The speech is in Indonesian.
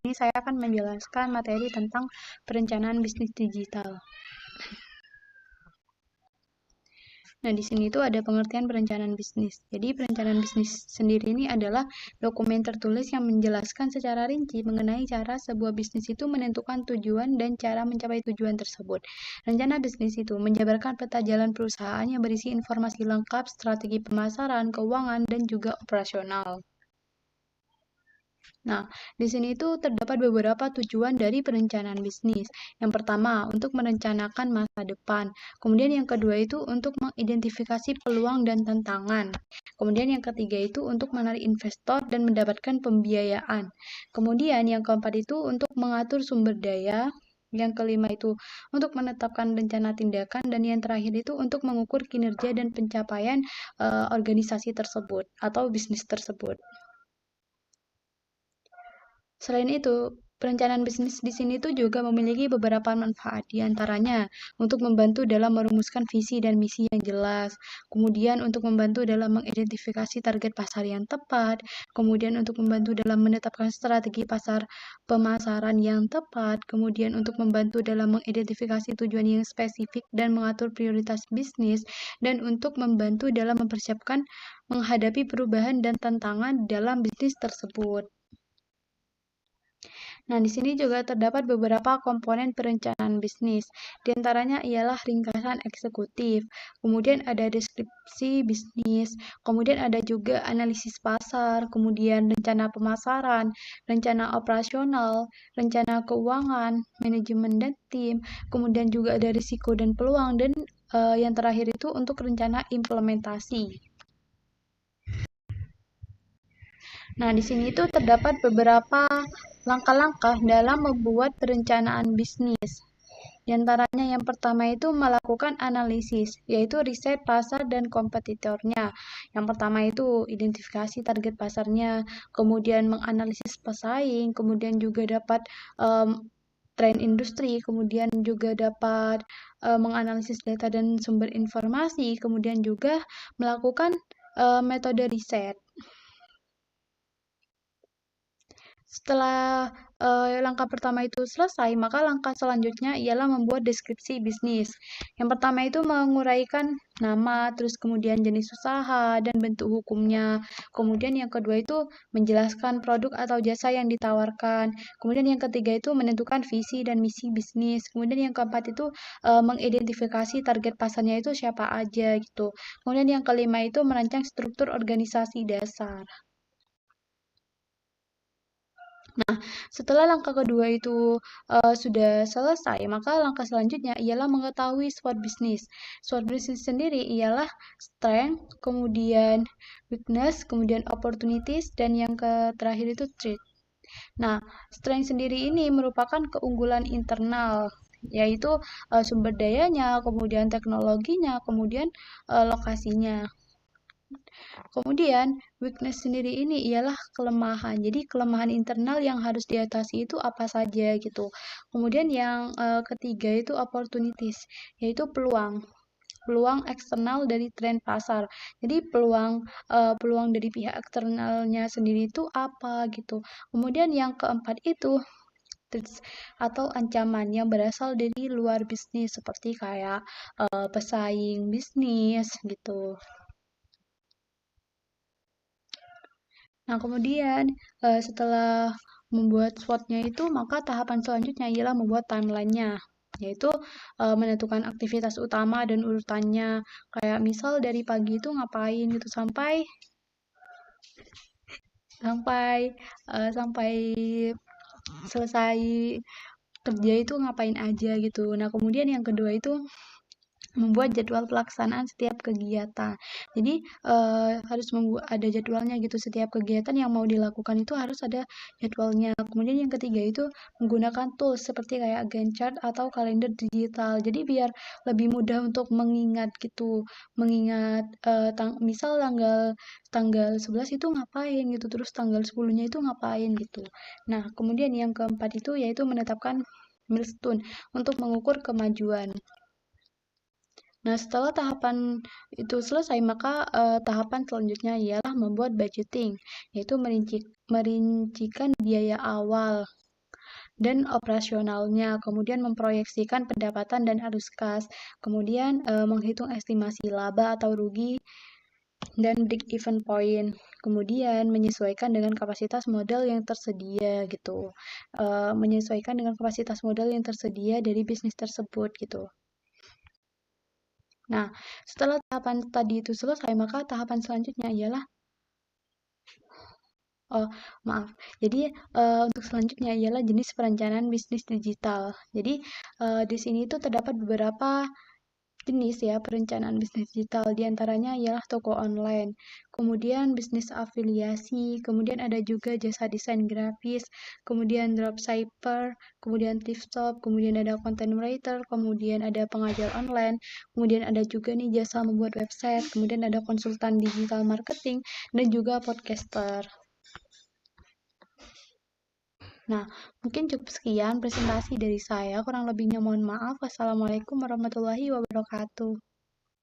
sini saya akan menjelaskan materi tentang perencanaan bisnis digital. Nah, di sini tuh ada pengertian perencanaan bisnis. Jadi, perencanaan bisnis sendiri ini adalah dokumen tertulis yang menjelaskan secara rinci mengenai cara sebuah bisnis itu menentukan tujuan dan cara mencapai tujuan tersebut. Rencana bisnis itu menjabarkan peta jalan perusahaan yang berisi informasi lengkap, strategi pemasaran, keuangan, dan juga operasional. Nah, di sini itu terdapat beberapa tujuan dari perencanaan bisnis. Yang pertama, untuk merencanakan masa depan. Kemudian yang kedua itu untuk mengidentifikasi peluang dan tantangan. Kemudian yang ketiga itu untuk menarik investor dan mendapatkan pembiayaan. Kemudian yang keempat itu untuk mengatur sumber daya. Yang kelima itu untuk menetapkan rencana tindakan, dan yang terakhir itu untuk mengukur kinerja dan pencapaian organisasi tersebut atau bisnis tersebut. Selain itu, perencanaan bisnis di sini tuh juga memiliki beberapa manfaat, di antaranya untuk membantu dalam merumuskan visi dan misi yang jelas, kemudian untuk membantu dalam mengidentifikasi target pasar yang tepat, kemudian untuk membantu dalam menetapkan strategi pasar pemasaran yang tepat, kemudian untuk membantu dalam mengidentifikasi tujuan yang spesifik dan mengatur prioritas bisnis, dan untuk membantu dalam mempersiapkan menghadapi perubahan dan tantangan dalam bisnis tersebut. Nah, di sini juga terdapat beberapa komponen perencanaan bisnis. Di antaranya ialah ringkasan eksekutif, kemudian ada deskripsi bisnis, kemudian ada juga analisis pasar, kemudian rencana pemasaran, rencana operasional, rencana keuangan, manajemen dan tim, kemudian juga ada risiko dan peluang, dan yang terakhir itu untuk rencana implementasi. Nah, di sini itu terdapat beberapa langkah-langkah dalam membuat perencanaan bisnis. Di antaranya yang pertama itu melakukan analisis, yaitu riset pasar dan kompetitornya. Yang pertama itu identifikasi target pasarnya, kemudian menganalisis pesaing, kemudian juga dapat tren industri, kemudian juga dapat menganalisis data dan sumber informasi, kemudian juga melakukan metode riset. Setelah langkah pertama itu selesai, maka langkah selanjutnya ialah membuat deskripsi bisnis. Yang pertama itu menguraikan nama, terus kemudian jenis usaha, dan bentuk hukumnya. Kemudian yang kedua itu menjelaskan produk atau jasa yang ditawarkan. Kemudian yang ketiga itu menentukan visi dan misi bisnis. Kemudian yang keempat itu mengidentifikasi target pasarnya itu siapa aja gitu. Kemudian yang kelima itu merancang struktur organisasi dasar. Nah, setelah langkah kedua itu sudah selesai, maka langkah selanjutnya ialah mengetahui SWOT bisnis. SWOT bisnis sendiri ialah strength, kemudian weakness, kemudian opportunities, dan yang terakhir itu threat. Nah, strength sendiri ini merupakan keunggulan internal, yaitu sumber dayanya, kemudian teknologinya, kemudian lokasinya. Kemudian, weakness sendiri ini ialah kelemahan. Jadi, kelemahan internal yang harus diatasi itu apa saja gitu. Kemudian yang ketiga itu opportunities, yaitu peluang. Peluang eksternal dari tren pasar. Jadi peluang dari pihak eksternalnya sendiri itu apa gitu. Kemudian yang keempat itu threats atau ancaman yang berasal dari luar bisnis, seperti kayak pesaing bisnis gitu. Nah, kemudian setelah membuat SWOT-nya itu, maka tahapan selanjutnya ialah membuat timeline-nya, yaitu menentukan aktivitas utama dan urutannya. Kayak misal dari pagi itu ngapain gitu sampai sampai sampai selesai kerja itu ngapain aja gitu. Nah, kemudian yang kedua itu membuat jadwal pelaksanaan setiap kegiatan. Jadi harus ada jadwalnya gitu, setiap kegiatan yang mau dilakukan itu harus ada jadwalnya. Kemudian yang ketiga itu menggunakan tools seperti kayak Gantt chart atau kalender digital. Jadi biar lebih mudah untuk mengingat gitu, mengingat misal tanggal 11 itu ngapain gitu, terus tanggal 10-nya itu ngapain gitu. Nah, kemudian yang keempat itu yaitu menetapkan milestone untuk mengukur kemajuan. Nah, setelah tahapan itu selesai, maka tahapan selanjutnya ialah membuat budgeting, yaitu merincikan biaya awal. dan operasionalnya, kemudian memproyeksikan pendapatan dan arus kas, kemudian menghitung estimasi laba atau rugi, dan break-even point. Kemudian menyesuaikan dengan kapasitas modal yang tersedia gitu. Menyesuaikan dengan kapasitas modal yang tersedia dari bisnis tersebut gitu. Nah, setelah tahapan tadi itu selesai, maka tahapan selanjutnya ialah Oh, maaf. Jadi, untuk selanjutnya ialah jenis perencanaan bisnis digital. Jadi, di sini itu terdapat beberapa jenis ya perencanaan bisnis digital. Di antaranya ialah toko online, kemudian bisnis afiliasi, kemudian ada juga jasa desain grafis, kemudian dropshipper, kemudian thrift shop, kemudian ada content writer, kemudian ada pengajar online, kemudian ada juga nih jasa membuat website, kemudian ada konsultan digital marketing, dan juga podcaster. Nah, mungkin cukup sekian presentasi dari saya. Kurang lebihnya mohon maaf. Wassalamualaikum warahmatullahi wabarakatuh.